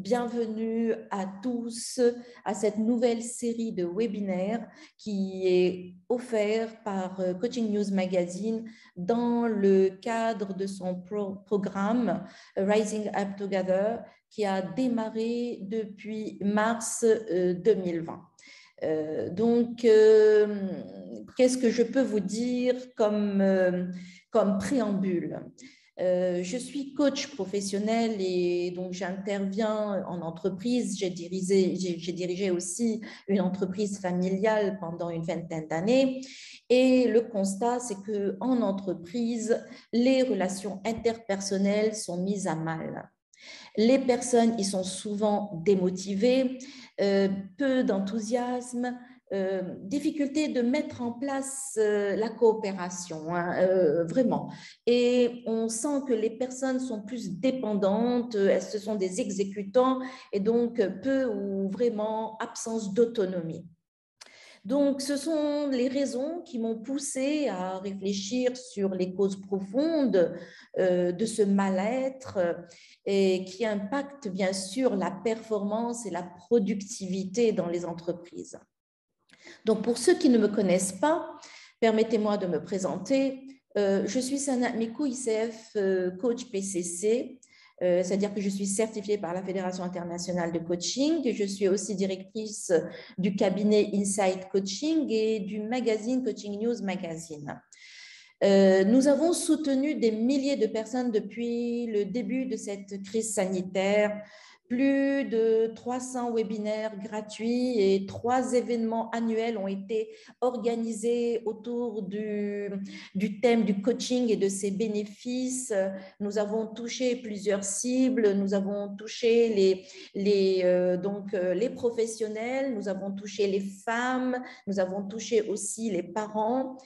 bienvenue à tous à cette nouvelle série de webinaires qui est offerte par Coaching News Magazine dans le cadre de son programme Rising Up Together qui a démarré depuis mars 2020. Qu'est-ce que je peux vous dire comme préambule? Je suis coach professionnel et donc j'interviens en entreprise. J'ai dirigé aussi une entreprise familiale pendant une vingtaine d'années. Et le constat, c'est qu'en entreprise, les relations interpersonnelles sont mises à mal. Les personnes, ils sont souvent démotivées, peu d'enthousiasme, difficulté de mettre en place la coopération, vraiment. Et on sent que les personnes sont plus dépendantes, ce sont des exécutants et donc peu ou vraiment absence d'autonomie. Donc, ce sont les raisons qui m'ont poussée à réfléchir sur les causes profondes de ce mal-être et qui impactent bien sûr la performance et la productivité dans les entreprises. Donc, pour ceux qui ne me connaissent pas, permettez-moi de me présenter. Je suis Sana Mikou, ICF coach PCC. C'est-à-dire que je suis certifiée par la Fédération internationale de coaching. Je suis aussi directrice du cabinet Insight Coaching et du magazine Coaching News Magazine. Nous avons soutenu des milliers de personnes depuis le début de cette crise sanitaire. Plus de 300 webinaires gratuits et 3 événements annuels ont été organisés autour du thème du coaching et de ses bénéfices. Nous avons touché plusieurs cibles, nous avons touché les professionnels, nous avons touché les femmes, nous avons touché aussi les parents.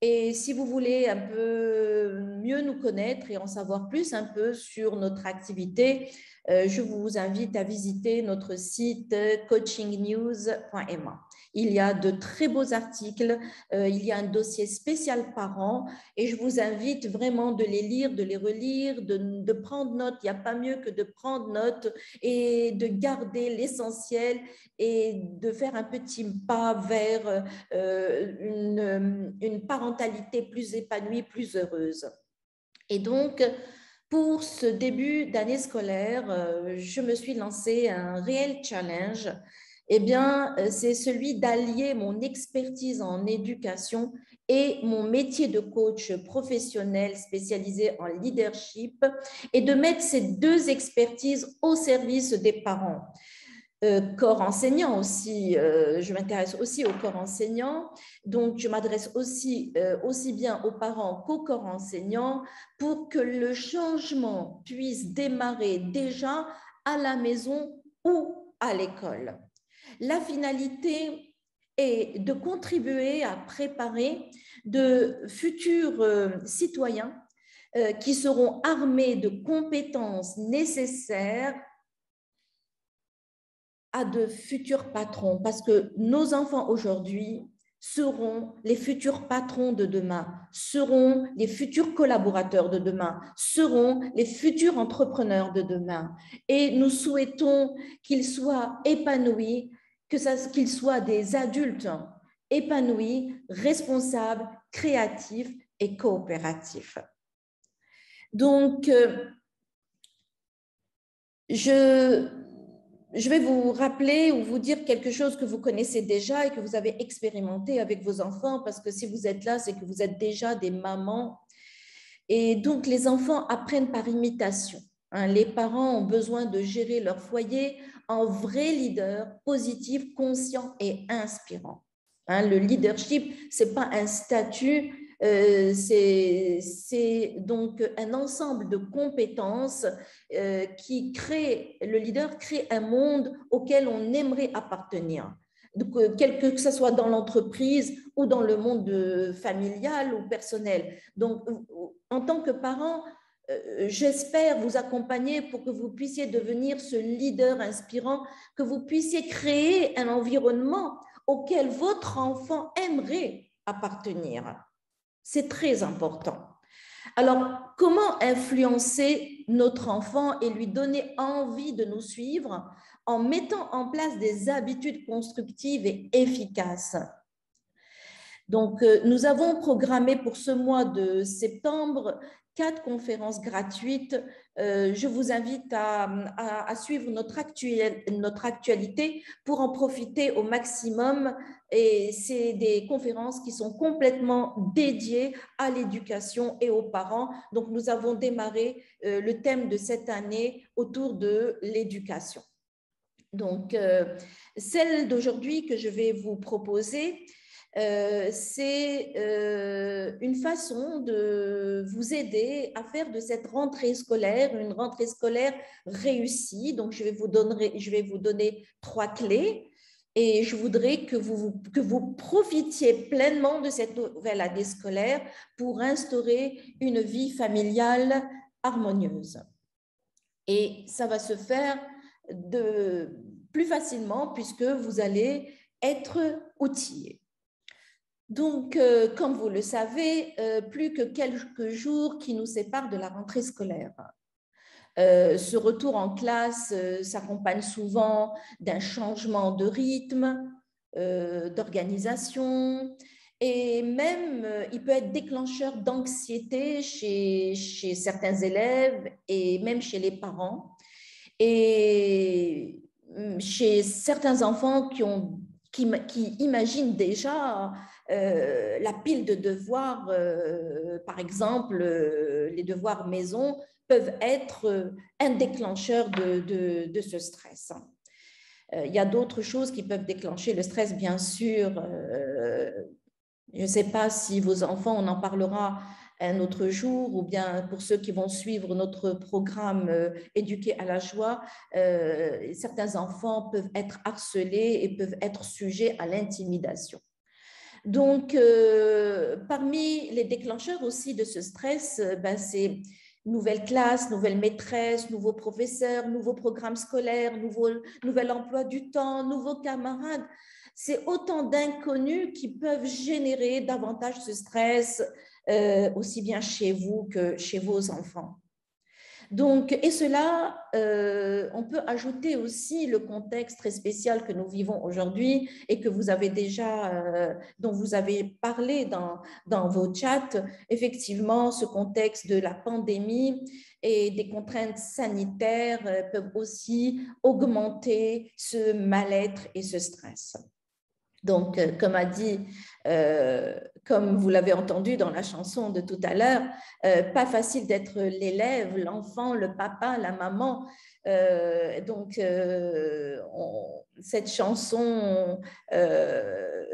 Et si vous voulez un peu mieux nous connaître et en savoir plus un peu sur notre activité, je vous invite à visiter notre site coachingnews.ma. Il y a de très beaux articles, il y a un dossier spécial par an et je vous invite vraiment de les lire, de les relire, de prendre note. Il n'y a pas mieux que de prendre note et de garder l'essentiel et de faire un petit pas vers une parentalité plus épanouie, plus heureuse. Et donc, pour ce début d'année scolaire, je me suis lancée un réel challenge. Eh bien, c'est celui d'allier mon expertise en éducation et mon métier de coach professionnel spécialisé en leadership et de mettre ces deux expertises au service des parents. Corps enseignant aussi, je m'intéresse aussi au corps enseignant, donc je m'adresse aussi bien aux parents qu'au corps enseignant pour que le changement puisse démarrer déjà à la maison ou à l'école. La finalité est de contribuer à préparer de futurs citoyens qui seront armés de compétences nécessaires à de futurs patrons, parce que nos enfants aujourd'hui seront les futurs patrons de demain, seront les futurs collaborateurs de demain, seront les futurs entrepreneurs de demain. Et nous souhaitons qu'ils soient épanouis, qu'ils soient des adultes épanouis, responsables, créatifs et coopératifs. Donc, je vais vous rappeler ou vous dire quelque chose que vous connaissez déjà et que vous avez expérimenté avec vos enfants, parce que si vous êtes là, c'est que vous êtes déjà des mamans. Et donc, les enfants apprennent par imitation. Les parents ont besoin de gérer leur foyer en vrais leaders positifs, conscients et inspirants. Le leadership, ce n'est pas un statut, c'est donc un ensemble de compétences qui crée, le leader crée un monde auquel on aimerait appartenir. Donc, que ce soit dans l'entreprise ou dans le monde familial ou personnel. Donc, en tant que parent, j'espère vous accompagner pour que vous puissiez devenir ce leader inspirant, que vous puissiez créer un environnement auquel votre enfant aimerait appartenir. C'est très important. Alors, comment influencer notre enfant et lui donner envie de nous suivre en mettant en place des habitudes constructives et efficaces. Donc, nous avons programmé pour ce mois de septembre 4 conférences gratuites. Je vous invite à suivre notre actualité pour en profiter au maximum. Et c'est des conférences qui sont complètement dédiées à l'éducation et aux parents. Donc, nous avons démarré le thème de cette année autour de l'éducation. Donc, celle d'aujourd'hui que je vais vous proposer, c'est une façon de vous aider à faire de cette rentrée scolaire une rentrée scolaire réussie. Donc, je vais vous donner 3 clés et je voudrais que vous profitiez pleinement de cette nouvelle année scolaire pour instaurer une vie familiale harmonieuse. Et ça va se faire plus facilement puisque vous allez être outillés. Donc, comme vous le savez, plus que quelques jours qui nous séparent de la rentrée scolaire. Ce retour en classe s'accompagne souvent d'un changement de rythme, d'organisation, et même il peut être déclencheur d'anxiété chez certains élèves et même chez les parents. Et chez certains enfants qui imaginent déjà la pile de devoirs, par exemple, les devoirs maison peuvent être un déclencheur de ce stress. Il y a d'autres choses qui peuvent déclencher le stress, bien sûr. Je ne sais pas si vos enfants, on en parlera un autre jour, ou bien pour ceux qui vont suivre notre programme Éduquer à la joie, certains enfants peuvent être harcelés et peuvent être sujets à l'intimidation. Donc, parmi les déclencheurs aussi de ce stress, c'est nouvelle classe, nouvelle maîtresse, nouveaux professeurs, nouveaux programmes scolaires, nouvel emploi du temps, nouveaux camarades. C'est autant d'inconnus qui peuvent générer davantage de stress, aussi bien chez vous que chez vos enfants. Donc, et cela, on peut ajouter aussi le contexte très spécial que nous vivons aujourd'hui et que vous avez déjà, dont vous avez parlé dans vos chats. Effectivement, ce contexte de la pandémie et des contraintes sanitaires peuvent aussi augmenter ce mal-être et ce stress. Donc, comme vous l'avez entendu dans la chanson de tout à l'heure, pas facile d'être l'élève, l'enfant, le papa, la maman. Cette chanson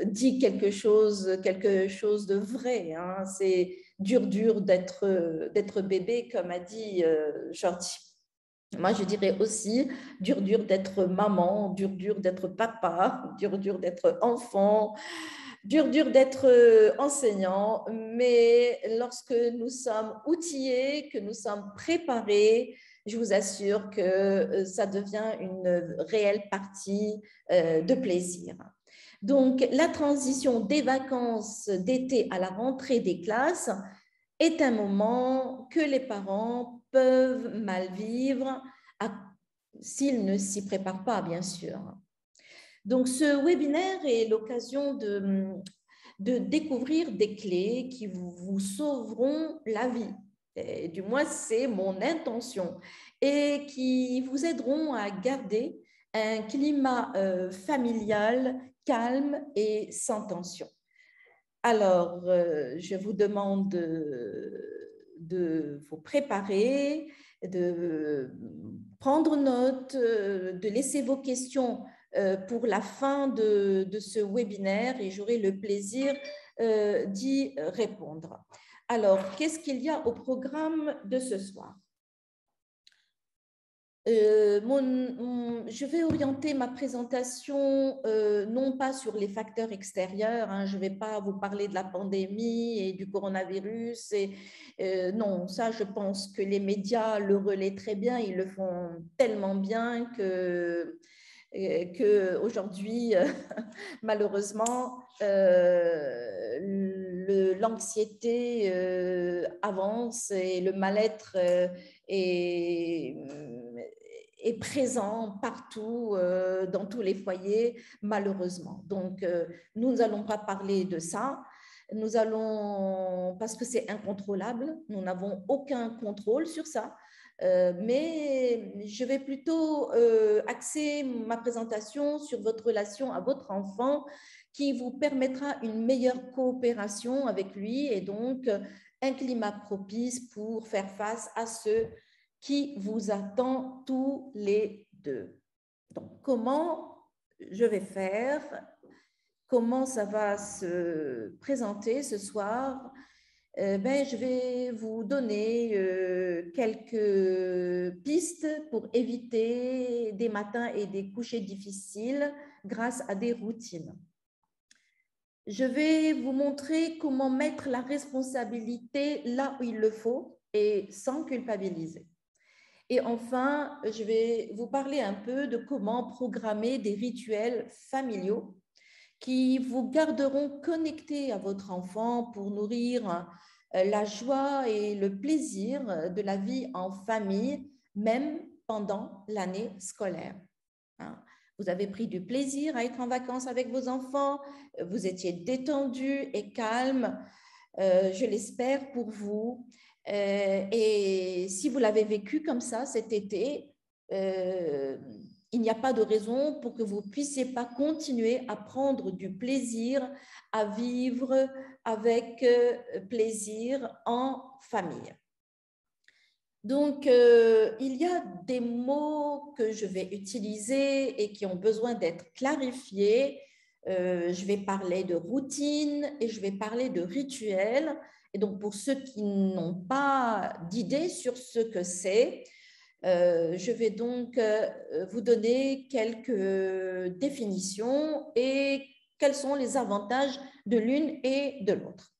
dit quelque chose de vrai. Hein. C'est dur d'être bébé, comme a dit Jordi. Moi, je dirais aussi, dur d'être maman, dur d'être papa, dur d'être enfant, dur d'être enseignant. Mais lorsque nous sommes outillés, que nous sommes préparés, je vous assure que ça devient une réelle partie de plaisir. Donc, la transition des vacances d'été à la rentrée des classes est un moment que les parents peuvent mal vivre s'ils ne s'y préparent pas, bien sûr. Donc, ce webinaire est l'occasion de découvrir des clés qui vous sauveront la vie. Et du moins, c'est mon intention. Et qui vous aideront à garder un climat familial calme et sans tension. Alors, je vous demande de vous préparer, de prendre note, de laisser vos questions pour la fin de ce webinaire et j'aurai le plaisir d'y répondre. Alors, qu'est-ce qu'il y a au programme de ce soir ? Je vais orienter ma présentation non pas sur les facteurs extérieurs, hein, je ne vais pas vous parler de la pandémie et du coronavirus. Non, ça, je pense que les médias le relaient très bien, ils le font tellement bien que qu'aujourd'hui, malheureusement, l'anxiété avance et le mal-être est présent partout, dans tous les foyers, malheureusement. Donc, nous n'allons pas parler de ça. Nous allons, parce que c'est incontrôlable, nous n'avons aucun contrôle sur ça. Mais je vais plutôt axer ma présentation sur votre relation à votre enfant qui vous permettra une meilleure coopération avec lui et donc un climat propice pour faire face à ce qui vous attend tous les deux. Donc, comment je vais faire? Comment ça va se présenter ce soir? Je vais vous donner quelques pistes pour éviter des matins et des couchers difficiles grâce à des routines. Je vais vous montrer comment mettre la responsabilité là où il le faut et sans culpabiliser. Et enfin, je vais vous parler un peu de comment programmer des rituels familiaux qui vous garderont connectés à votre enfant pour nourrir la joie et le plaisir de la vie en famille, même pendant l'année scolaire. Vous avez pris du plaisir à être en vacances avec vos enfants, vous étiez détendu et calme, je l'espère pour vous. Et si vous l'avez vécu comme ça cet été, il n'y a pas de raison pour que vous ne puissiez pas continuer à prendre du plaisir, à vivre avec plaisir en famille. Donc, il y a des mots que je vais utiliser et qui ont besoin d'être clarifiés. Je vais parler de routine et je vais parler de rituel. Et donc, pour ceux qui n'ont pas d'idée sur ce que c'est, je vais donc vous donner quelques définitions et quels sont les avantages de l'une et de l'autre.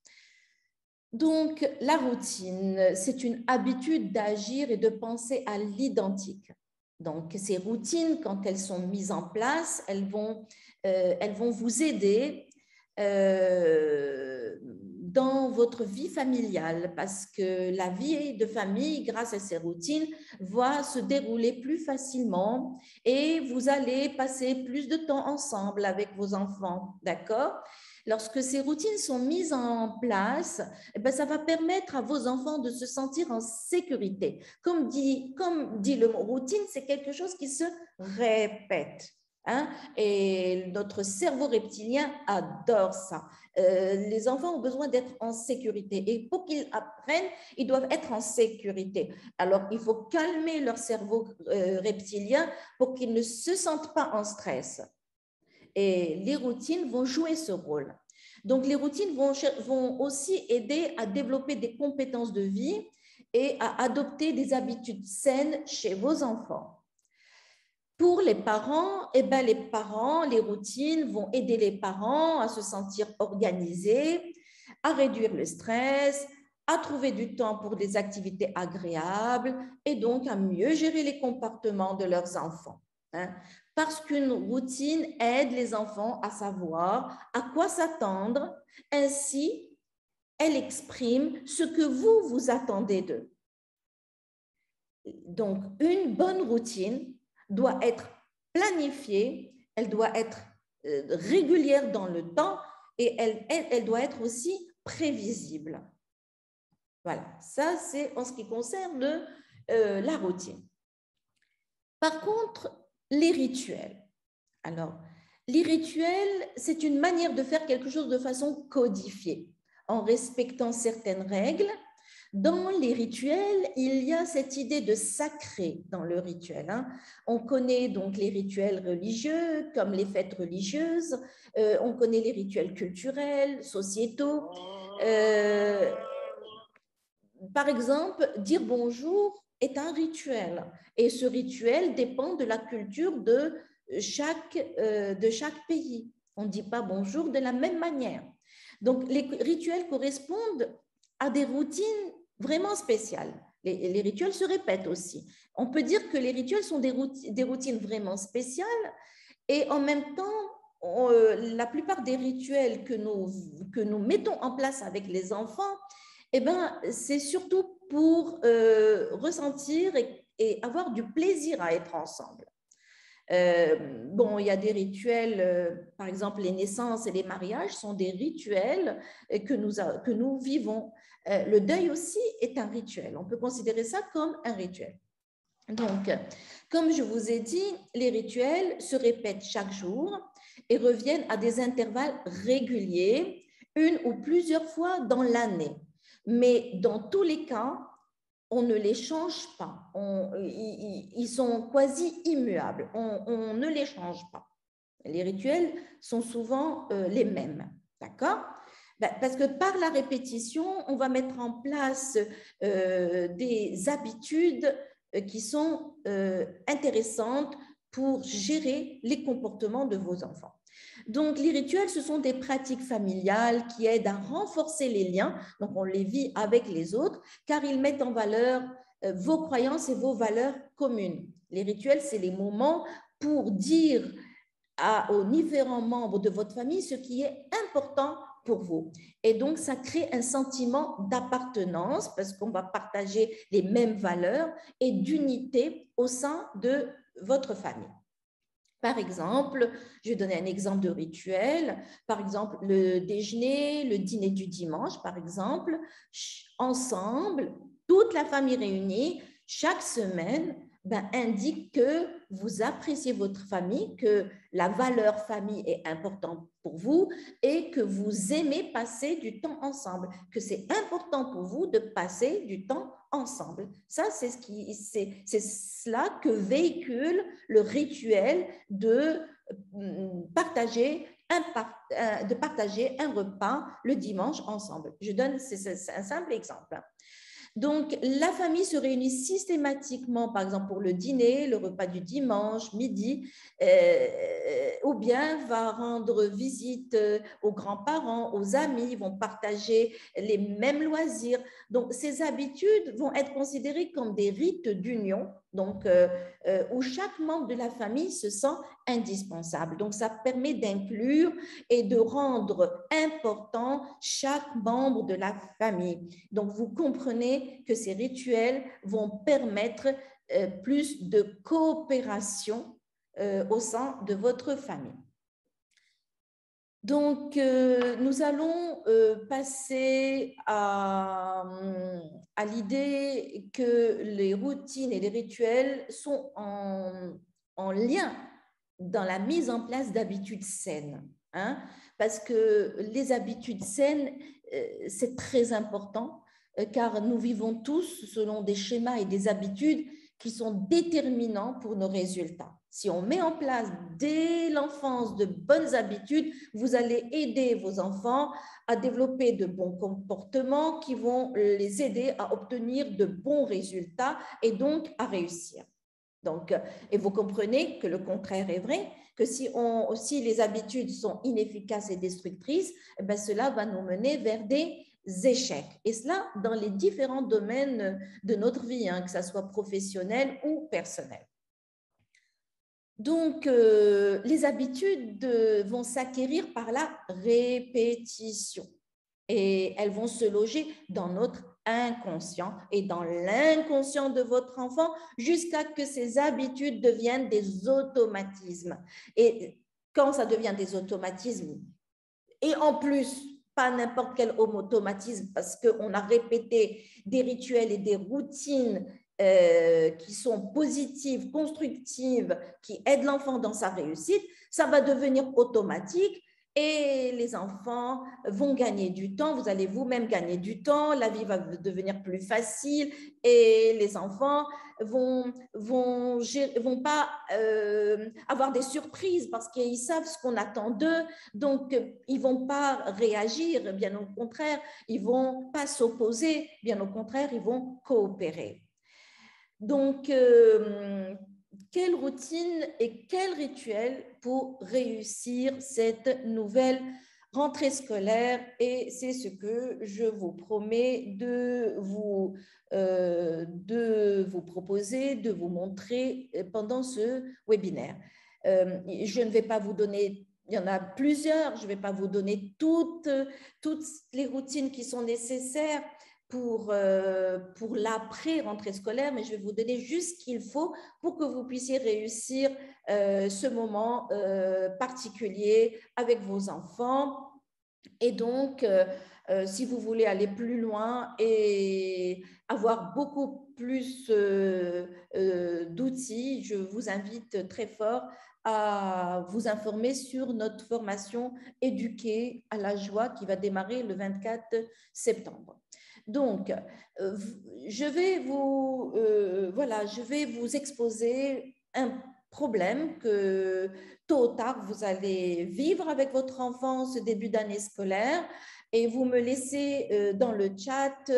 Donc, la routine, c'est une habitude d'agir et de penser à l'identique. Donc, ces routines, quand elles sont mises en place, elles vont vous aider dans votre vie familiale parce que la vie de famille, grâce à ces routines, va se dérouler plus facilement et vous allez passer plus de temps ensemble avec vos enfants, d'accord? Lorsque ces routines sont mises en place, ça va permettre à vos enfants de se sentir en sécurité. Comme dit le mot routine, c'est quelque chose qui se répète. Et notre cerveau reptilien adore ça. Les enfants ont besoin d'être en sécurité et pour qu'ils apprennent, ils doivent être en sécurité. Alors, il faut calmer leur cerveau reptilien pour qu'ils ne se sentent pas en stress. Et les routines vont jouer ce rôle. Donc, les routines vont aussi aider à développer des compétences de vie et à adopter des habitudes saines chez vos enfants. Pour les parents, les routines vont aider les parents à se sentir organisés, à réduire le stress, à trouver du temps pour des activités agréables et donc à mieux gérer les comportements de leurs enfants. Parce qu'une routine aide les enfants à savoir à quoi s'attendre, ainsi elle exprime ce que vous attendez d'eux. Donc, une bonne routine doit être planifiée, elle doit être régulière dans le temps et elle doit être aussi prévisible. Voilà, ça c'est en ce qui concerne la routine. Par contre, les rituels. Alors, les rituels, c'est une manière de faire quelque chose de façon codifiée, en respectant certaines règles. Dans les rituels, il y a cette idée de sacré dans le rituel. On connaît donc les rituels religieux, comme les fêtes religieuses. On connaît les rituels culturels, sociétaux. Par exemple, dire bonjour est un rituel. Et ce rituel dépend de la culture de chaque pays. On ne dit pas bonjour de la même manière. Donc, les rituels correspondent à des routines vraiment spéciales. Les rituels se répètent aussi. On peut dire que les rituels sont des routines vraiment spéciales et en même temps, la plupart des rituels que nous mettons en place avec les enfants, eh ben, c'est surtout pour ressentir et avoir du plaisir à être ensemble. Bon, il y a des rituels, par exemple, les naissances et les mariages sont des rituels que nous vivons. Le deuil aussi est un rituel. On peut considérer ça comme un rituel. Donc, comme je vous ai dit, les rituels se répètent chaque jour et reviennent à des intervalles réguliers, une ou plusieurs fois dans l'année. Mais dans tous les cas, on ne les change pas. Ils sont quasi immuables. On ne les change pas. Les rituels sont souvent les mêmes. D'accord? Parce que par la répétition, on va mettre en place des habitudes qui sont intéressantes pour gérer les comportements de vos enfants. Donc, les rituels, ce sont des pratiques familiales qui aident à renforcer les liens. Donc, on les vit avec les autres car ils mettent en valeur vos croyances et vos valeurs communes. Les rituels, c'est les moments pour dire aux différents membres de votre famille ce qui est important pour vous. Et donc, ça crée un sentiment d'appartenance parce qu'on va partager les mêmes valeurs et d'unité au sein de votre famille. Par exemple, je vais donner un exemple de rituel. Par exemple, le déjeuner, le dîner du dimanche, par exemple, ensemble, toute la famille réunie, chaque semaine, indique que vous appréciez votre famille, que la valeur famille est importante pour vous et que vous aimez passer du temps ensemble, que c'est important pour vous de passer du temps ensemble. Ça, c'est cela que véhicule le rituel de partager un repas le dimanche ensemble. Je donne, c'est un simple exemple. Donc, la famille se réunit systématiquement, par exemple, pour le dîner, le repas du dimanche, midi, ou bien va rendre visite aux grands-parents, aux amis, vont partager les mêmes loisirs. Donc, ces habitudes vont être considérées comme des rites d'union, donc où chaque membre de la famille se sent indispensable. Donc, ça permet d'inclure et de rendre important chaque membre de la famille. Donc, vous comprenez que ces rituels vont permettre plus de coopération au sein de votre famille. Donc, nous allons passer à l'idée que les routines et les rituels sont en lien dans la mise en place d'habitudes saines. Hein, parce que les habitudes saines, c'est très important, car nous vivons tous selon des schémas et des habitudes qui sont déterminants pour nos résultats. Si on met en place dès l'enfance de bonnes habitudes, vous allez aider vos enfants à développer de bons comportements qui vont les aider à obtenir de bons résultats et donc à réussir. Donc, et vous comprenez que le contraire est vrai, que si les habitudes sont inefficaces et destructrices, eh cela va nous mener vers des échecs. Et cela dans les différents domaines de notre vie, hein, que ce soit professionnel ou personnel. Donc, les habitudes vont s'acquérir par la répétition et elles vont se loger dans notre inconscient et dans l'inconscient de votre enfant jusqu'à ce que ces habitudes deviennent des automatismes. Et quand ça devient des automatismes, et en plus, pas n'importe quel automatisme parce qu'on a répété des rituels et des routines qui sont positives, constructives, qui aident l'enfant dans sa réussite, ça va devenir automatique et les enfants vont gagner du temps, vous allez vous-même gagner du temps, la vie va devenir plus facile et les enfants vont pas avoir des surprises parce qu'ils savent ce qu'on attend d'eux, donc ils vont pas réagir, bien au contraire, ils vont pas s'opposer, bien au contraire, ils vont coopérer. Donc, quelle routine et quel rituel pour réussir cette nouvelle rentrée scolaire et c'est ce que je vous promets de vous proposer, de vous montrer pendant ce webinaire. Je ne vais pas vous donner, il y en a plusieurs, je ne vais pas vous donner toutes les routines qui sont nécessaires pour l'après-rentrée scolaire, mais je vais vous donner juste ce qu'il faut pour que vous puissiez réussir ce moment particulier avec vos enfants. Et donc, si vous voulez aller plus loin et avoir beaucoup plus d'outils, je vous invite très fort à vous informer sur notre formation Éduquer à la joie qui va démarrer le 24 septembre. Donc, je vais vous exposer un problème que tôt ou tard, vous allez vivre avec votre enfant ce début d'année scolaire et vous me laissez dans le chat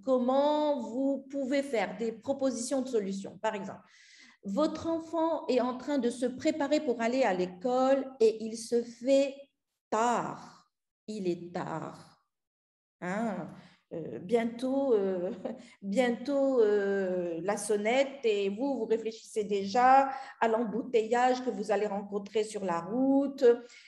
comment vous pouvez faire des propositions de solutions. Par exemple, votre enfant est en train de se préparer pour aller à l'école et il se fait tard. Il est tard. Hein, bientôt la sonnette et vous réfléchissez déjà à l'embouteillage que vous allez rencontrer sur la route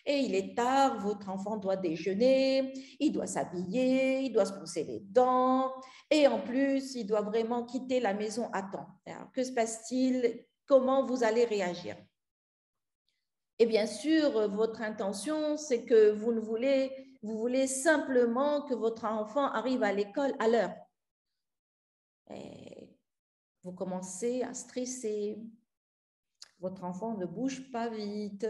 et il est tard, votre enfant doit déjeuner, il doit s'habiller, il doit se brosser les dents et en plus, il doit vraiment quitter la maison à temps. Alors, que se passe-t-il? Comment vous allez réagir? Et bien sûr, votre intention, c'est que vous voulez simplement que votre enfant arrive à l'école à l'heure. Vous commencez à stresser. Votre enfant ne bouge pas vite.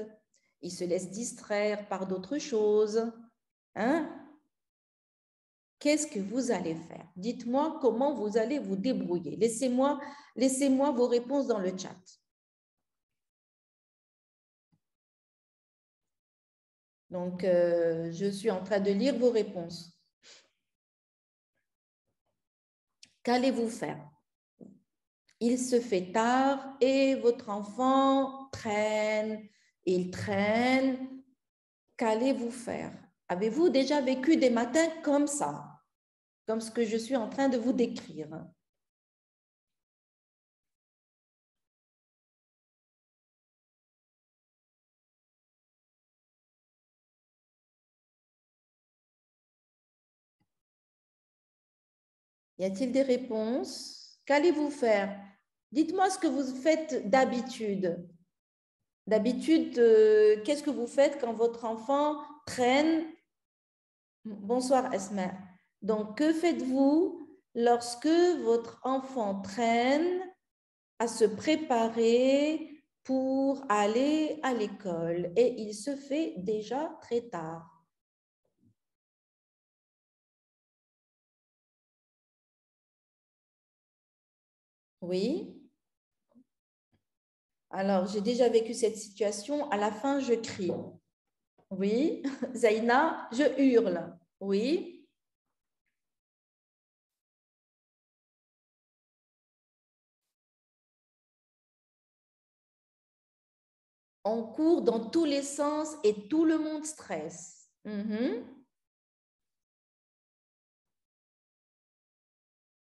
Il se laisse distraire par d'autres choses. Hein? Qu'est-ce que vous allez faire? Dites-moi comment vous allez vous débrouiller. Laissez-moi vos réponses dans le chat. Donc, je suis en train de lire vos réponses. Qu'allez-vous faire? Il se fait tard et votre enfant traîne, il traîne. Qu'allez-vous faire? Avez-vous déjà vécu des matins comme ça, comme ce que je suis en train de vous décrire? Y a-t-il des réponses? Qu'allez-vous faire? Dites-moi ce que vous faites d'habitude. D'habitude, qu'est-ce que vous faites quand votre enfant traîne? Bonsoir, Esma. Donc, que faites-vous lorsque votre enfant traîne à se préparer pour aller à l'école et il se fait déjà très tard? Oui. Alors, j'ai déjà vécu cette situation. À la fin, je crie. Oui. Zaina, je hurle. Oui. On court dans tous les sens et tout le monde stresse.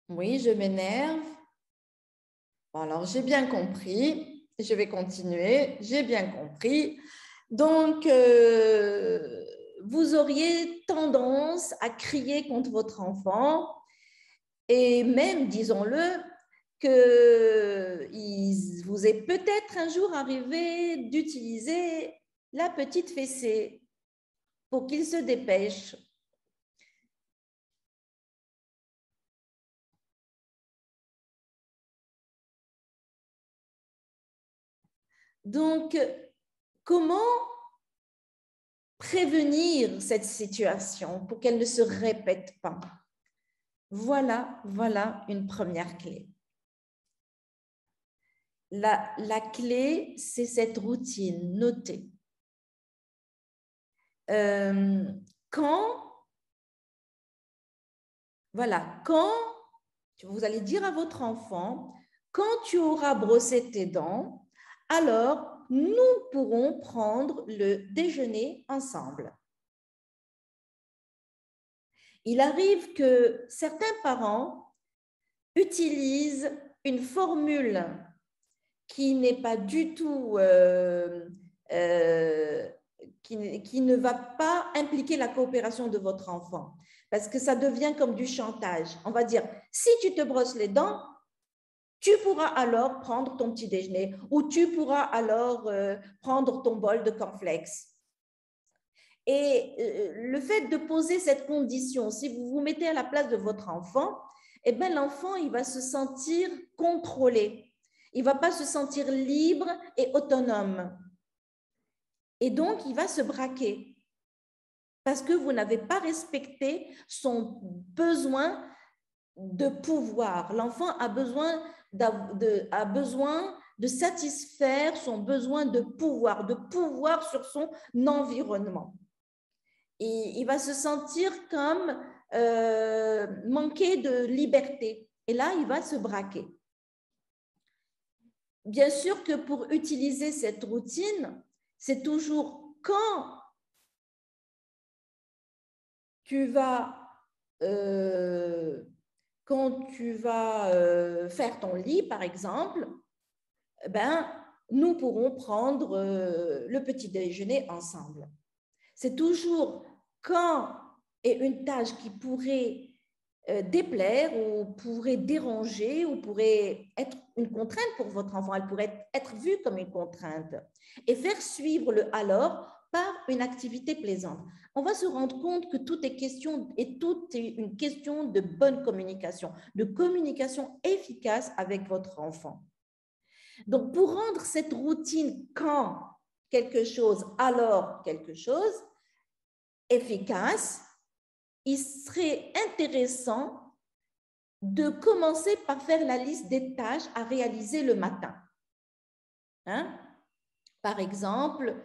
Oui, je m'énerve. Bon, alors, j'ai bien compris. Je vais continuer. J'ai bien compris. Donc, vous auriez tendance à crier contre votre enfant et même, disons-le, qu'il vous est peut-être un jour arrivé d'utiliser la petite fessée pour qu'il se dépêche. Donc, comment prévenir cette situation pour qu'elle ne se répète pas? Voilà une première clé. La clé, c'est cette routine, notez. Quand vous allez dire à votre enfant, quand tu auras brossé tes dents, alors nous pourrons prendre le déjeuner ensemble. Il arrive que certains parents utilisent une formule qui n'est pas du tout, qui ne va pas impliquer la coopération de votre enfant, parce que ça devient comme du chantage. On va dire, si tu te brosses les dents, tu pourras alors prendre ton petit déjeuner ou tu pourras alors prendre ton bol de cornflakes. Et le fait de poser cette condition, si vous vous mettez à la place de votre enfant, eh bien, l'enfant, il va se sentir contrôlé. Il ne va pas se sentir libre et autonome. Et donc, il va se braquer parce que vous n'avez pas respecté son besoin de pouvoir. L'enfant a besoin de satisfaire son besoin de pouvoir sur son environnement. Et il va se sentir comme manquer de liberté. Et là, il va se braquer. Bien sûr que pour utiliser cette routine, c'est toujours quand tu vas faire ton lit, par exemple, ben, nous pourrons prendre le petit déjeuner ensemble. C'est toujours quand est une tâche qui pourrait déplaire ou pourrait déranger ou pourrait être une contrainte pour votre enfant. Elle pourrait être vue comme une contrainte et faire suivre le alors par une activité plaisante. On va se rendre compte que tout est une question de bonne communication, de communication efficace avec votre enfant. Donc, pour rendre cette routine quand quelque chose, alors quelque chose, efficace, il serait intéressant de commencer par faire la liste des tâches à réaliser le matin. Par exemple,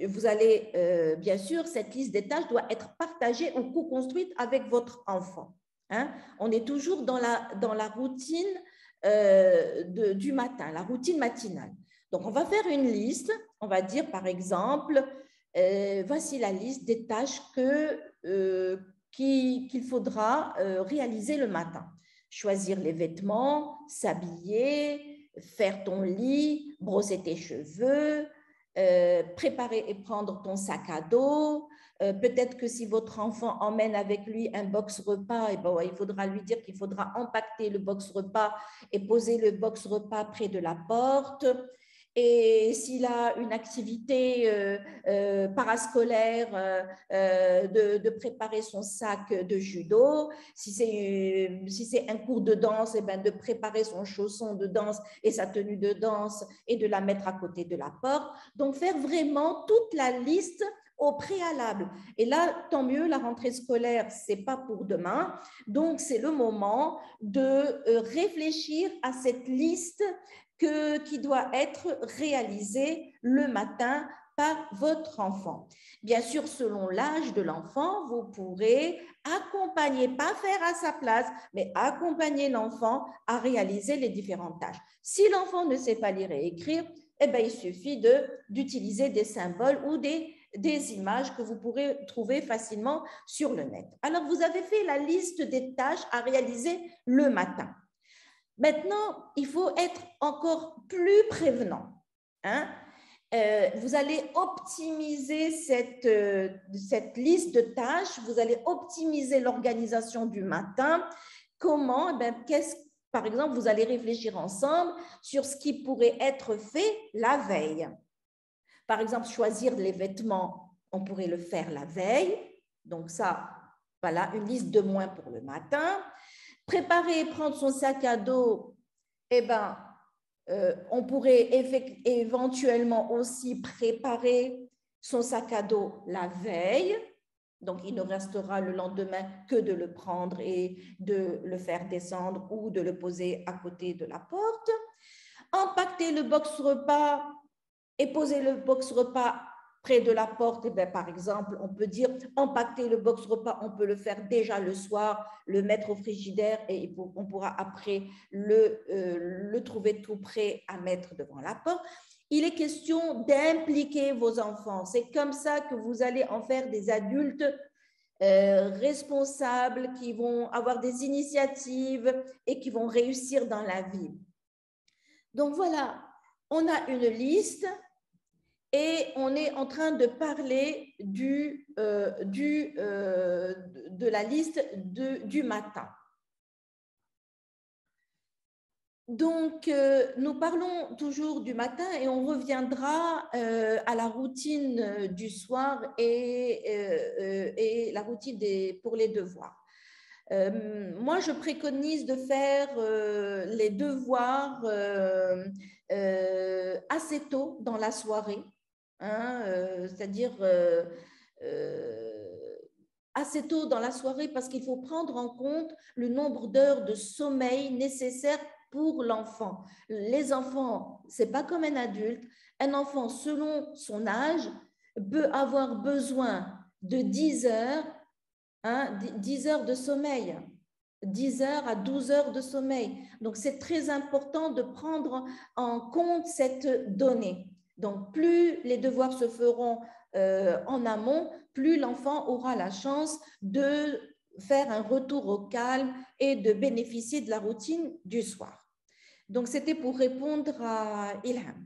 vous allez, bien sûr, cette liste des tâches doit être partagée ou co-construite avec votre enfant. On est toujours dans la routine du matin, la routine matinale. Donc, on va faire une liste. On va dire, par exemple, voici la liste des tâches qu'il faudra réaliser le matin. Choisir les vêtements, s'habiller, faire ton lit, brosser tes cheveux, préparer et prendre ton sac à dos. Peut-être que si votre enfant emmène avec lui un box repas, et ben, il faudra lui dire qu'il faudra empaqueter le box repas et poser le box repas près de la porte. Et s'il a une activité parascolaire, de préparer son sac de judo. Si c'est un cours de danse, et ben de préparer son chausson de danse et sa tenue de danse et de la mettre à côté de la porte. Donc, faire vraiment toute la liste au préalable. Et là, tant mieux, la rentrée scolaire, ce n'est pas pour demain. Donc, c'est le moment de réfléchir à cette liste qui doit être réalisée le matin par votre enfant. Bien sûr, selon l'âge de l'enfant, vous pourrez accompagner, pas faire à sa place, mais accompagner l'enfant à réaliser les différentes tâches. Si l'enfant ne sait pas lire et écrire, eh bien, il suffit d'utiliser des symboles ou des images que vous pourrez trouver facilement sur le net. Alors, vous avez fait la liste des tâches à réaliser le matin. Maintenant, il faut être encore plus prévenant. Vous allez optimiser cette liste de tâches, vous allez optimiser l'organisation du matin. Comment? Par exemple, vous allez réfléchir ensemble sur ce qui pourrait être fait la veille. Par exemple, choisir les vêtements, on pourrait le faire la veille. Donc ça, voilà, une liste de moins pour le matin. Préparer et prendre son sac à dos, eh ben, on pourrait éventuellement aussi préparer son sac à dos la veille. Donc, il ne restera le lendemain que de le prendre et de le faire descendre ou de le poser à côté de la porte. Empaqueter le box repas et poser le box repas près de la porte, par exemple, on peut dire empaqueter le box repas, on peut le faire déjà le soir, le mettre au frigidaire et on pourra après le trouver tout prêt à mettre devant la porte. Il est question d'impliquer vos enfants. C'est comme ça que vous allez en faire des adultes responsables, qui vont avoir des initiatives et qui vont réussir dans la vie. Donc voilà, on a une liste et on est en train de parler de la liste du matin. Donc, nous parlons toujours du matin et on reviendra à la routine du soir et la routine pour les devoirs. Moi, je préconise de faire les devoirs assez tôt dans la soirée, hein, c'est-à-dire assez tôt dans la soirée parce qu'il faut prendre en compte le nombre d'heures de sommeil nécessaires pour l'enfant. Les enfants, ce n'est pas comme un adulte. Un enfant, selon son âge, peut avoir besoin de 10 heures, 10 heures de sommeil, 10 heures à 12 heures de sommeil. Donc, c'est très important de prendre en compte cette donnée. Donc, plus les devoirs se feront en amont, plus l'enfant aura la chance de faire un retour au calme et de bénéficier de la routine du soir. Donc, c'était pour répondre à Ilham.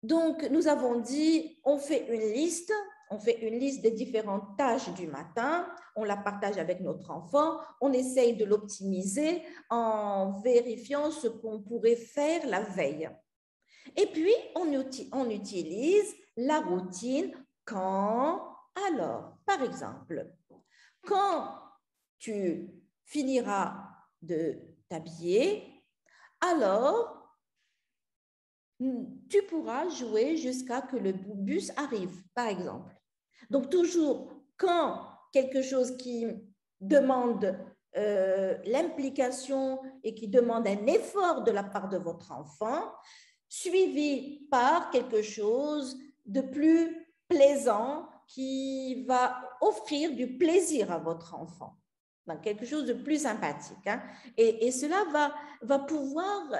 Donc, nous avons dit, on fait une liste des différentes tâches du matin, on la partage avec notre enfant, on essaye de l'optimiser en vérifiant ce qu'on pourrait faire la veille. Et puis, on utilise la routine quand, alors, par exemple, quand tu finiras de t'habiller, alors, tu pourras jouer jusqu'à que le bus arrive, par exemple. Donc, toujours, quand quelque chose qui demande l'implication et qui demande un effort de la part de votre enfant, suivi par quelque chose de plus plaisant qui va offrir du plaisir à votre enfant. Donc, quelque chose de plus sympathique. Hein. Et cela va pouvoir,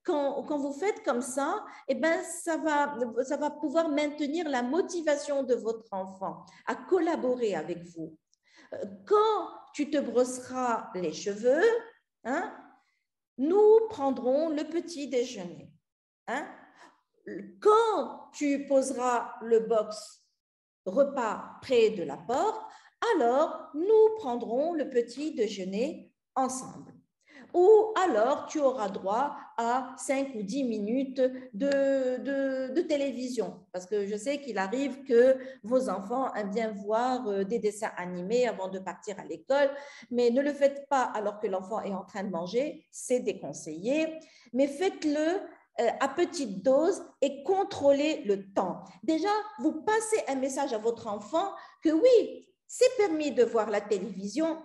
quand vous faites comme ça, eh ben, ça va pouvoir maintenir la motivation de votre enfant à collaborer avec vous. Quand tu te brosseras les cheveux, hein, nous prendrons le petit déjeuner. Hein. Quand tu poseras le box repas près de la porte, alors nous prendrons le petit déjeuner ensemble. Ou alors tu auras droit à 5 ou 10 minutes de télévision. Parce que je sais qu'il arrive que vos enfants aiment bien voir des dessins animés avant de partir à l'école, mais ne le faites pas alors que l'enfant est en train de manger, c'est déconseillé, mais faites-le à petite dose et contrôlez le temps. Déjà, vous passez un message à votre enfant que oui, c'est permis de voir la télévision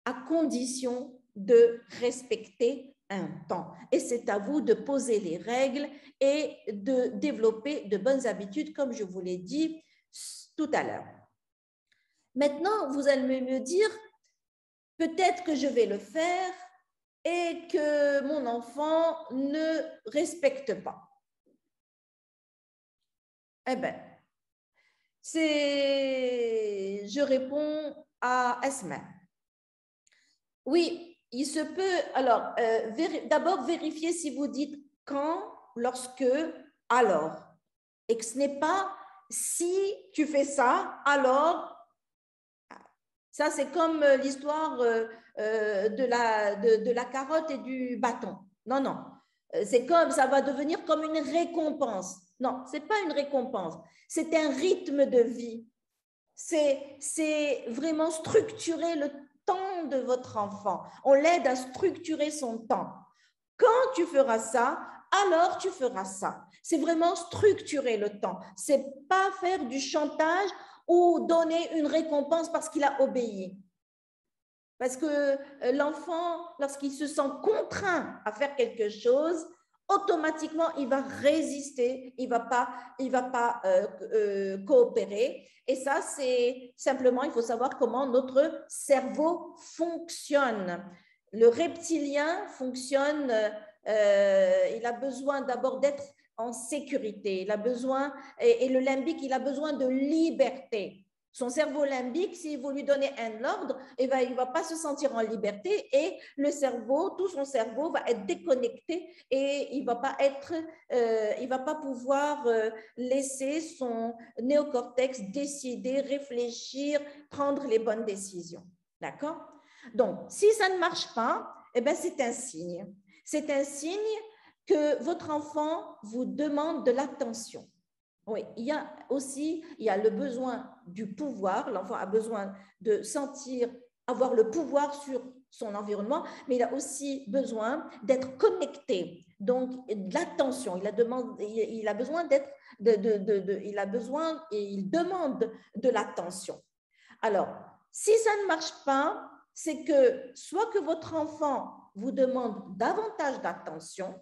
à condition de respecter un temps. Et c'est à vous de poser les règles et de développer de bonnes habitudes, comme je vous l'ai dit tout à l'heure. Maintenant, vous allez me dire, peut-être que je vais le faire et que mon enfant ne respecte pas. Eh bien, je réponds à Esma. Oui, il se peut. Alors, d'abord, vérifiez si vous dites quand, lorsque, alors. Et que ce n'est pas si tu fais ça, alors. Ça, c'est comme l'histoire de la carotte et du bâton. Non, non. C'est comme, ça va devenir comme une récompense. Non, ce n'est pas une récompense. C'est un rythme de vie. C'est vraiment structurer le temps de votre enfant. On l'aide à structurer son temps. Quand tu feras ça, alors tu feras ça. C'est vraiment structurer le temps. C'est pas faire du chantage ou donner une récompense parce qu'il a obéi. Parce que l'enfant, lorsqu'il se sent contraint à faire quelque chose, automatiquement, il va résister, il va pas coopérer. Et ça, c'est simplement, il faut savoir comment notre cerveau fonctionne. Le reptilien fonctionne, il a besoin d'abord d'être en sécurité, il a besoin, et le limbique, il a besoin de liberté. Son cerveau limbique, si vous lui donnez un ordre, il ne va pas se sentir en liberté et le cerveau, tout son cerveau va être déconnecté et il ne va pas pouvoir laisser son néocortex décider, réfléchir, prendre les bonnes décisions. D'accord? Donc, si ça ne marche pas, eh bien, c'est un signe. C'est un signe que votre enfant vous demande de l'attention. Oui, il y a le besoin du pouvoir. L'enfant a besoin de sentir, avoir le pouvoir sur son environnement, mais il a aussi besoin d'être connecté. Donc, de l'attention. Il a besoin d'être, il a besoin et il demande de l'attention. Alors, si ça ne marche pas, c'est que soit que votre enfant vous demande davantage d'attention,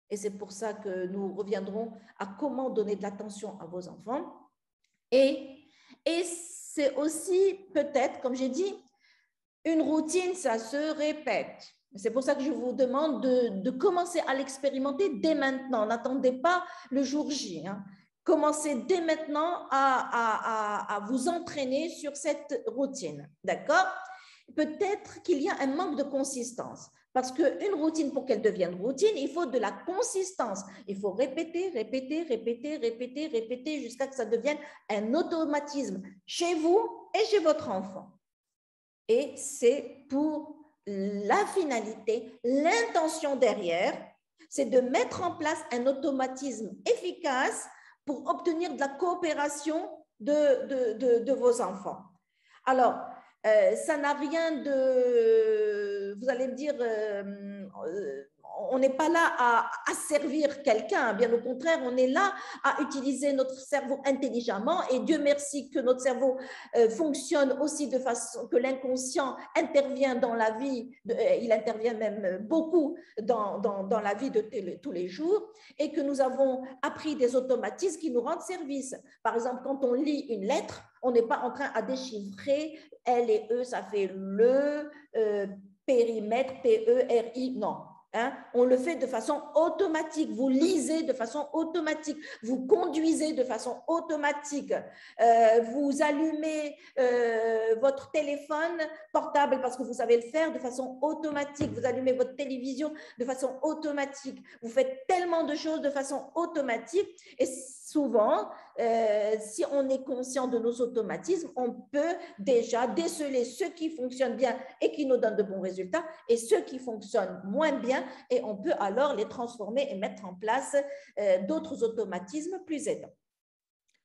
et c'est pour ça que nous reviendrons à comment donner de l'attention à vos enfants. Et c'est aussi peut-être, comme j'ai dit, une routine, ça se répète. C'est pour ça que je vous demande de commencer à l'expérimenter dès maintenant. N'attendez pas le jour J. Hein. Commencez dès maintenant à vous entraîner sur cette routine. D'accord? Peut-être qu'il y a un manque de consistance. Parce qu'une routine, pour qu'elle devienne routine, il faut de la consistance. Il faut répéter, répéter, répéter, répéter, répéter jusqu'à ce que ça devienne un automatisme chez vous et chez votre enfant. Et c'est pour la finalité, l'intention derrière, c'est de mettre en place un automatisme efficace pour obtenir de la coopération de vos enfants. Alors, ça n'a rien de… Vous allez me dire, on n'est pas là à servir quelqu'un. Bien au contraire, on est là à utiliser notre cerveau intelligemment. Et Dieu merci que notre cerveau fonctionne aussi de façon que l'inconscient intervient dans la vie. Il intervient même beaucoup dans la vie de tous les jours. Et que nous avons appris des automatismes qui nous rendent service. Par exemple, quand on lit une lettre, on n'est pas en train à déchiffrer L et E, ça fait le périmètre, P-E-R-I, non. Hein? On le fait de façon automatique. Vous lisez de façon automatique. Vous conduisez de façon automatique. Vous allumez votre téléphone portable parce que vous savez le faire de façon automatique. Vous allumez votre télévision de façon automatique. Vous faites tellement de choses de façon automatique et souvent, si on est conscient de nos automatismes, on peut déjà déceler ceux qui fonctionnent bien et qui nous donnent de bons résultats et ceux qui fonctionnent moins bien et on peut alors les transformer et mettre en place d'autres automatismes plus aidants.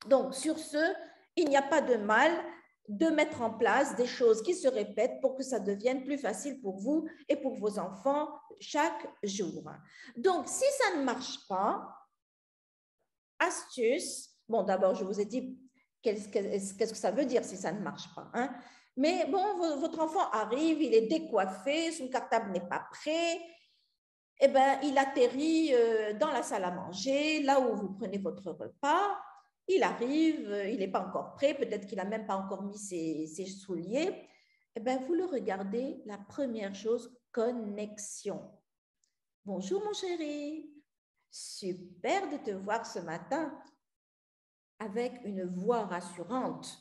Donc, sur ce, il n'y a pas de mal de mettre en place des choses qui se répètent pour que ça devienne plus facile pour vous et pour vos enfants chaque jour. Donc, si ça ne marche pas, astuce, bon d'abord je vous ai dit qu'est-ce que ça veut dire si ça ne marche pas, hein? Mais bon, votre enfant arrive, il est décoiffé, son cartable n'est pas prêt, eh bien il atterrit dans la salle à manger, là où vous prenez votre repas, il arrive, il n'est pas encore prêt, peut-être qu'il n'a même pas encore mis ses souliers, eh bien vous le regardez, la première chose, connexion. Bonjour mon chéri. Super de te voir ce matin avec une voix rassurante,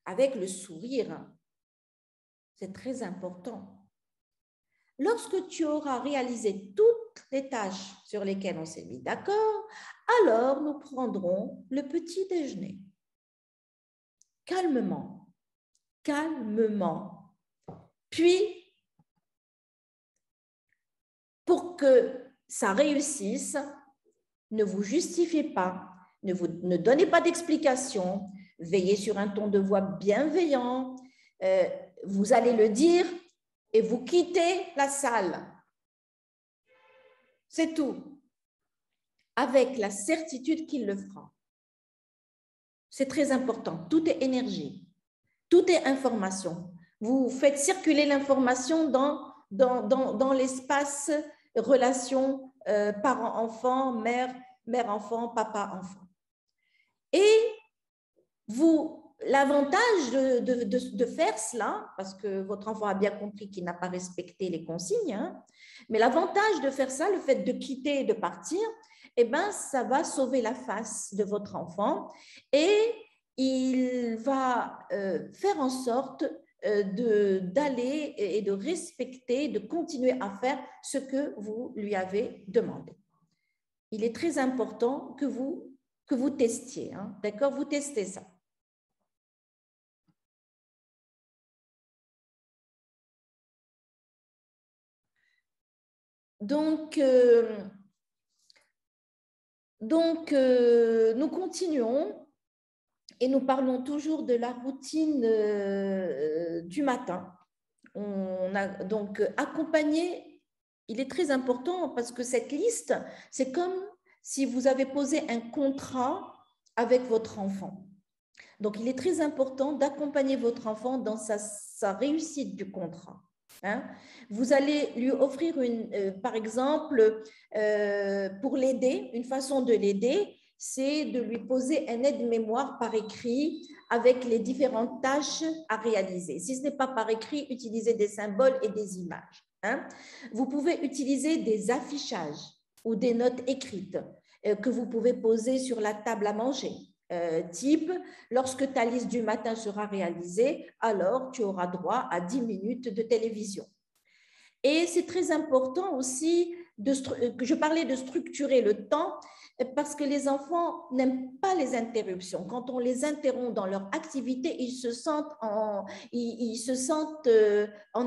avec le sourire. C'est très important. Lorsque tu auras réalisé toutes les tâches sur lesquelles on s'est mis d'accord, alors nous prendrons le petit déjeuner. Calmement, calmement. Puis, pour que ça réussisse, ne vous justifiez pas, ne donnez pas d'explication, veillez sur un ton de voix bienveillant, vous allez le dire et vous quittez la salle. C'est tout, avec la certitude qu'il le fera. C'est très important, tout est énergie, tout est information. Vous faites circuler l'information dans l'espace relation parent-enfant, mère-enfant, papa-enfant. Et l'avantage de faire cela, parce que votre enfant a bien compris qu'il n'a pas respecté les consignes, hein, mais l'avantage de faire ça, le fait de quitter et de partir, eh ben, ça va sauver la face de votre enfant et il va faire en sorte d'aller et de respecter, de continuer à faire ce que vous lui avez demandé. Il est très important que vous testiez, hein, d'accord? Vous testez ça. Donc, nous continuons et nous parlons toujours de la routine du matin. On a donc accompagné, il est très important parce que cette liste, c'est comme si vous avez posé un contrat avec votre enfant. Donc, il est très important d'accompagner votre enfant dans sa réussite du contrat. Hein. Vous allez lui offrir, par exemple, pour l'aider, une façon de l'aider, c'est de lui poser un aide-mémoire par écrit avec les différentes tâches à réaliser. Si ce n'est pas par écrit, utilisez des symboles et des images. Hein. Vous pouvez utiliser des affichages ou des notes écrites que vous pouvez poser sur la table à manger. Type, lorsque ta liste du matin sera réalisée, alors tu auras droit à 10 minutes de télévision. Et c'est très important aussi, que je parlais de structurer le temps, parce que les enfants n'aiment pas les interruptions. Quand on les interrompt dans leur activité, ils se sentent en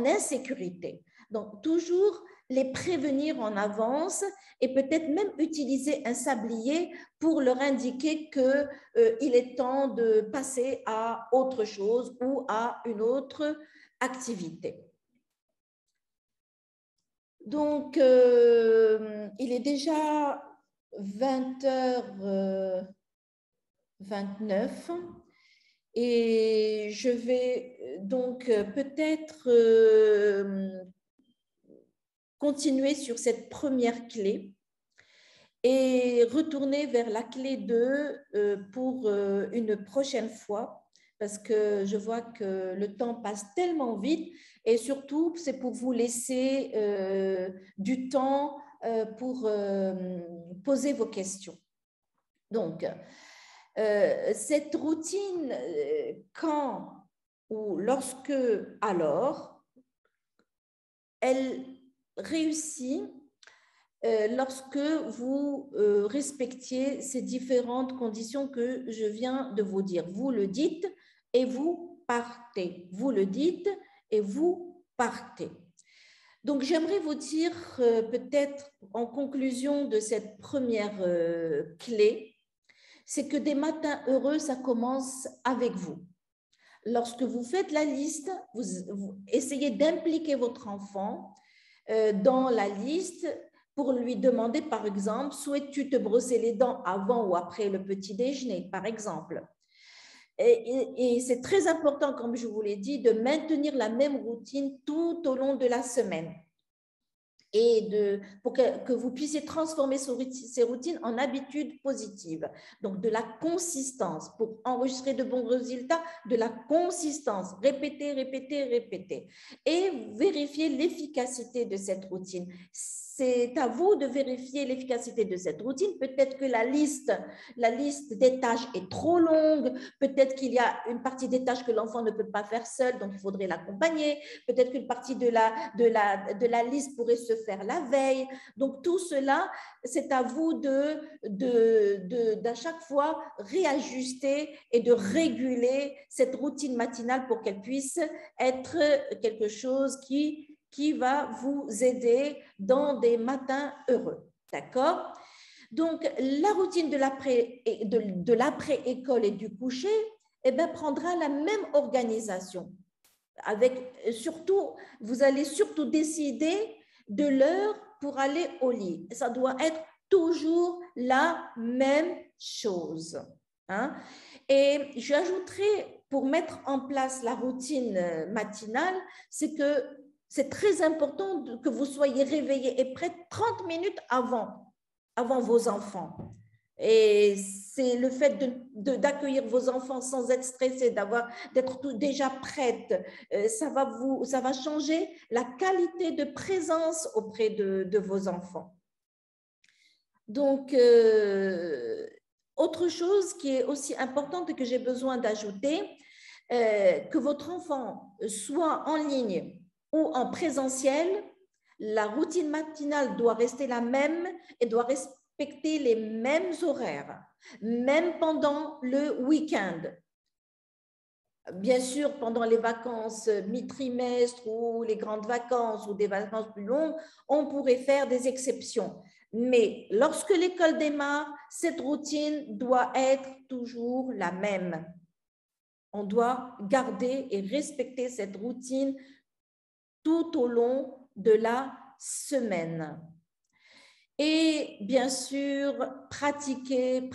insécurité. Donc, toujours les prévenir en avance et peut-être même utiliser un sablier pour leur indiquer qu'il est temps de passer à autre chose ou à une autre activité. Donc, il est déjà 20h29 et je vais donc peut-être continuer sur cette première clé et retourner vers la clé 2 pour une prochaine fois parce que je vois que le temps passe tellement vite et surtout, c'est pour vous laisser du temps pour poser vos questions. Donc, cette routine, quand ou lorsque, alors, elle réussit lorsque vous respectiez ces différentes conditions que je viens de vous dire. Vous le dites et vous partez. Vous le dites et vous partez. Donc, j'aimerais vous dire peut-être en conclusion de cette première clé, c'est que des matins heureux, ça commence avec vous. Lorsque vous faites la liste, vous essayez d'impliquer votre enfant dans la liste pour lui demander, par exemple, souhaites-tu te brosser les dents avant ou après le petit déjeuner, par exemple. Et c'est très important, comme je vous l'ai dit, de maintenir la même routine tout au long de la semaine et pour que vous puissiez transformer ces routines en habitudes positives. Donc, de la consistance pour enregistrer de bons résultats, de la consistance, répéter, répéter, répéter et vérifier l'efficacité de cette routine. C'est à vous de vérifier l'efficacité de cette routine. Peut-être que la liste des tâches est trop longue. Peut-être qu'il y a une partie des tâches que l'enfant ne peut pas faire seul, donc il faudrait l'accompagner. Peut-être qu'une partie de la liste pourrait se faire la veille. Donc, tout cela, c'est à vous d'à chaque fois réajuster et de réguler cette routine matinale pour qu'elle puisse être quelque chose qui va vous aider dans des matins heureux. D'accord? Donc, la routine de l'après-école et du coucher eh bien, prendra la même organisation. Vous allez surtout décider de l'heure pour aller au lit. Ça doit être toujours la même chose. Hein? Et j'ajouterai, pour mettre en place la routine matinale, c'est que C'est très important que vous soyez réveillés et prêts 30 minutes avant vos enfants. Et c'est le fait d'accueillir vos enfants sans être stressé, d'être déjà prête, ça va changer la qualité de présence auprès de vos enfants. Donc, autre chose qui est aussi importante et que j'ai besoin d'ajouter, que votre enfant soit en ligne ou en présentiel, la routine matinale doit rester la même et doit respecter les mêmes horaires, même pendant le week-end. Bien sûr, pendant les vacances mi-trimestre ou les grandes vacances ou des vacances plus longues, on pourrait faire des exceptions. Mais lorsque l'école démarre, cette routine doit être toujours la même. On doit garder et respecter cette routine tout au long de la semaine. Et bien sûr, pratiquer.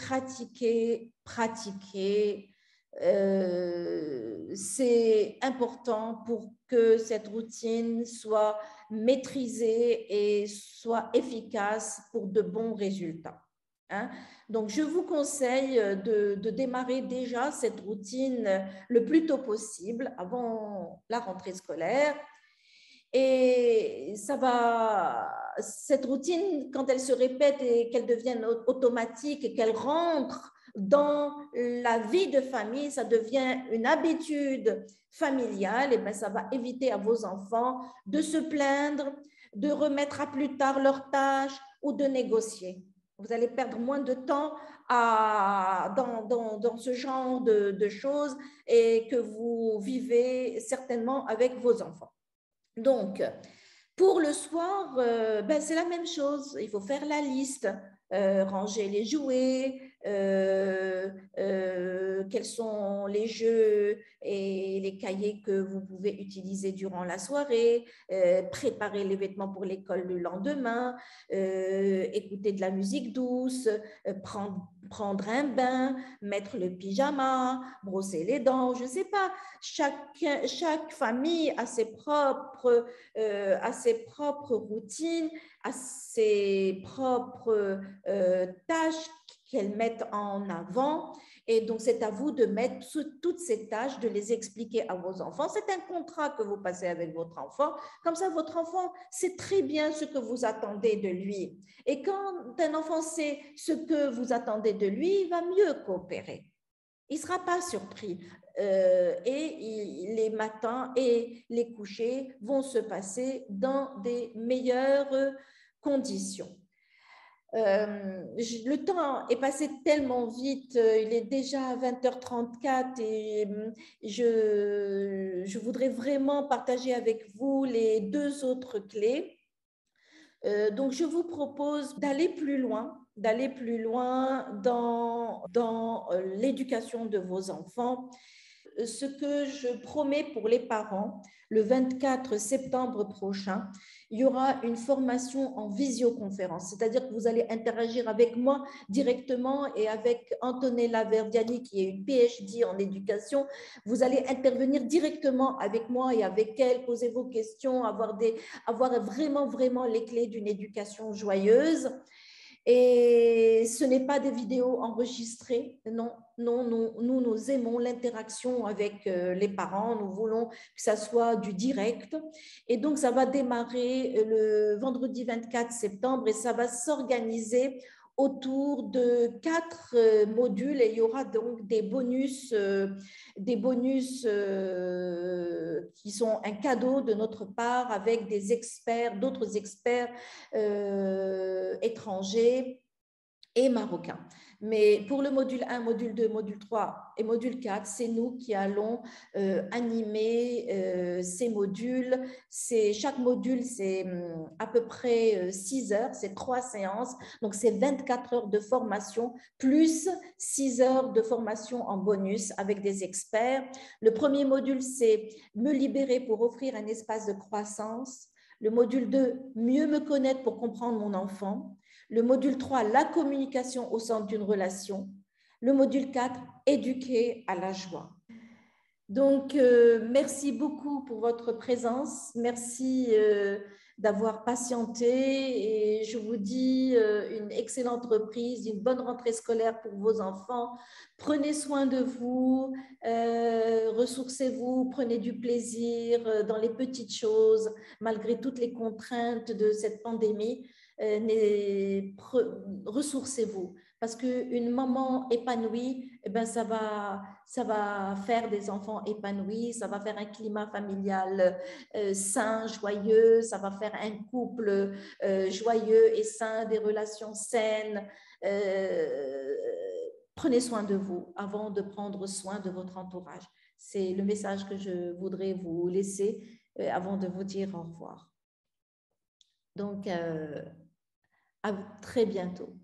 C'est important pour que cette routine soit maîtrisée et soit efficace pour de bons résultats. Donc, je vous conseille de démarrer déjà cette routine le plus tôt possible avant la rentrée scolaire. Et cette routine, quand elle se répète et qu'elle devienne automatique et qu'elle rentre dans la vie de famille, ça devient une habitude familiale, et bien ça va éviter à vos enfants de se plaindre, de remettre à plus tard leurs tâches ou de négocier. Vous allez perdre moins de temps dans ce genre de choses et que vous vivez certainement avec vos enfants. Donc, pour le soir, c'est la même chose. Il faut faire la liste, ranger les jouets, quels sont les jeux et les cahiers que vous pouvez utiliser durant la soirée, préparer les vêtements pour l'école le lendemain, écouter de la musique douce, prendre un bain, mettre le pyjama, brosser les dents, je ne sais pas. Chaque famille a ses propres routines, a ses propres tâches qu'elles mettent en avant. Et donc, c'est à vous de mettre toutes ces tâches, de les expliquer à vos enfants. C'est un contrat que vous passez avec votre enfant. Comme ça, votre enfant sait très bien ce que vous attendez de lui. Et quand un enfant sait ce que vous attendez de lui, il va mieux coopérer. Il ne sera pas surpris. Et les matins et les couchers vont se passer dans des meilleures conditions. Le temps est passé tellement vite, il est déjà 20h34 et je voudrais vraiment partager avec vous les 2 autres clés. Donc, je vous propose d'aller plus loin dans l'éducation de vos enfants. Ce que je promets pour les parents, le 24 septembre prochain, il y aura une formation en visioconférence, c'est-à-dire que vous allez interagir avec moi directement et avec Antonella Verdiani, qui est une PhD en éducation. Vous allez intervenir directement avec moi et avec elle, poser vos questions, avoir vraiment les clés d'une éducation joyeuse. Et ce n'est pas des vidéos enregistrées, non, nous aimons l'interaction avec les parents, nous voulons que ça soit du direct. Et donc, ça va démarrer le vendredi 24 septembre et ça va s'organiser autour de 4 modules et il y aura donc des bonus qui sont un cadeau de notre part avec d'autres experts étrangers et marocains. Mais pour le module 1, module 2, module 3 et module 4, c'est nous qui allons animer ces modules. Chaque module, c'est à peu près 6 heures, c'est 3 séances. Donc, c'est 24 heures de formation plus 6 heures de formation en bonus avec des experts. Le premier module, c'est me libérer pour offrir un espace de croissance. Le module 2, mieux me connaître pour comprendre mon enfant. Le module 3, la communication au centre d'une relation. Le module 4, éduquer à la joie. Donc, merci beaucoup pour votre présence. Merci d'avoir patienté et je vous dis une excellente reprise, une bonne rentrée scolaire pour vos enfants. Prenez soin de vous, ressourcez-vous, prenez du plaisir dans les petites choses, malgré toutes les contraintes de cette pandémie. Ressourcez-vous parce qu'une maman épanouie, eh ben, ça va faire des enfants épanouis, ça va faire un climat familial sain, joyeux, ça va faire un couple joyeux et sain, des relations saines. Euh, Prenez soin de vous avant de prendre soin de votre entourage. C'est le message que je voudrais vous laisser avant de vous dire au revoir. Donc, à très bientôt.